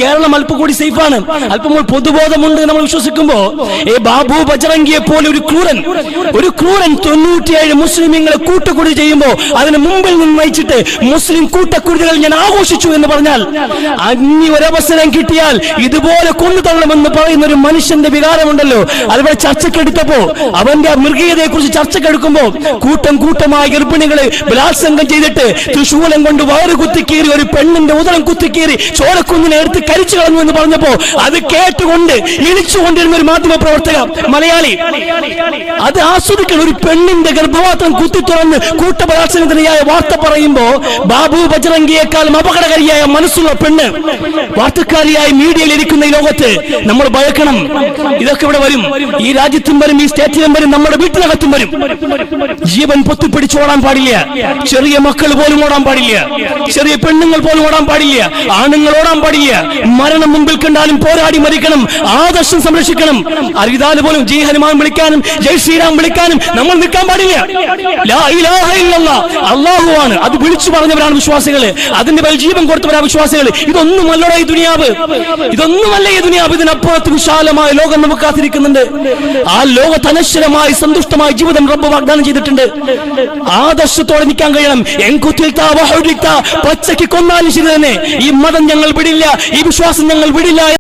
കേരളം അല്പം കൂടി സേഫാണ്, അല്പം പൊതുബോധമുണ്ട് നമ്മൾ വിശ്വസിക്കുമ്പോ ബാബു ബജറംഗിയെ പോലെ ഒരു ക്രൂരൻ 97 മുസ്ലിമീങ്ങളെ കൂട്ടുകുടി ചെയ്യുമ്പോ അതിന് മുമ്പിൽ നിന്ന് നയിച്ചിട്ട് മുസ്ലിം കൂട്ടക്കുരുതികൾ ഞാൻ ആഘോഷിച്ചു എന്ന് പറഞ്ഞാൽ, അന്യ ഒരവസരം കിട്ടിയാൽ ഇതുപോലെ കൊന്നു തള്ളണമെന്ന് പറയുന്ന ഒരു മനുഷ്യന്റെ വികാരമുണ്ടല്ലോ. അതുപോലെ ചർച്ചക്കെടുത്തപ്പോ അവന്റെ മൃഗീയതയെ കുറിച്ച് ചർച്ചക്കെടുക്കുമ്പോ കൂട്ടമായി ഗർഭിണികളെ ബലാത്സംഗം ചെയ്തിട്ട് തൃശൂലം കൊണ്ട് വയറ് കുത്തിക്കീറി ഒരു പെണ്ണിന്റെ ഉദരം കുത്തിക്കീറി ചോരക്കുഞ്ഞിനെ എടുത്ത് കരിച്ചു കളഞ്ഞു എന്ന് പറഞ്ഞപ്പോ അത് കേട്ടുകൊണ്ട് ഇളിച്ചുകൊണ്ടിരുന്ന ഒരു മാധ്യമ പ്രവർത്തക മലയാളി അത് ആസ്വദിക്കണം. ഒരു പെണ്ണിന്റെ ഗർഭപാത്രം കുത്തി തുറന്ന് കൂട്ടബലാത്സംഗത്തിനായ വാർത്ത പറയുമ്പോ ബാബു ബജറംഗിയേക്കാളും അപകടകാരിയായ മനസ്സുള്ള പെണ്ണ് വാർത്തക്കാരിയായി മീഡിയയിൽ ഇരിക്കുന്ന ഈ ലോകത്ത് നമ്മൾ ഭയക്കണം. ഇതൊക്കെ ഇവിടെ വരും, ഈ രാജ്യത്തും വരും, ഈ സ്റ്റേറ്റിലും വരും, നമ്മുടെ വീട്ടിനകത്തും വരും. ജീവൻ പൊത്തിപ്പിടിച്ച് ഓടാൻ പാടില്ല, ചെറിയ മക്കൾ പോലും ഓടാൻ പാടില്ല, ചെറിയ പെണ്ണുങ്ങൾ പോലും ഓടാൻ പാടില്ല, ആണുങ്ങൾ ഓടാൻ പാടില്ല. മരണം മുമ്പിൽ കണ്ടാലും പോരാടി മരിക്കണം, ആദർശം സംരക്ഷിക്കണം. അറിയാതെ പോലും ജയ് ഹനുമാൻ വിളിക്കാനും ജയ് ശ്രീരാം വിളിക്കാനും നമ്മൾ നിൽക്കാൻ പാടില്ല. ലാ ഇലാഹ ഇല്ലല്ലാഹ് അല്ലാഹുവാണ്, അത് വിളിച്ചു പറഞ്ഞവരാണ് വിശ്വാസികള്, അതിന്റെ മേൽ ജീവൻ കൊടുത്തവരാണ് വിശ്വാസികൾ. ഇതൊന്നുമല്ലടാ ഈ ദുനിയാവ്, ഇതൊന്നുമല്ല ഈ ദുനിയാവ്. ഇതിനപ്പുറത്ത് വിശാലമായ ലോകം നമുക്ക് കാത്തിരിക്കുന്നുണ്ട്. ആ ലോകത്ത് അനശ്വരമായി സന്തുഷ്ടമായ ജീവിതം റബ്ബ് വാഗ്ദാനം ചെയ്തിട്ടുണ്ട്. ആദർശത്തോടെ നിൽക്കാൻ കഴിയണം. പച്ചയ്ക്ക് കൊന്നാലും ശരി തന്നെ ഈ മതം ഞങ്ങൾ വിടില്ല, ഈ വിശ്വാസം ഞങ്ങൾ വിടില്ല.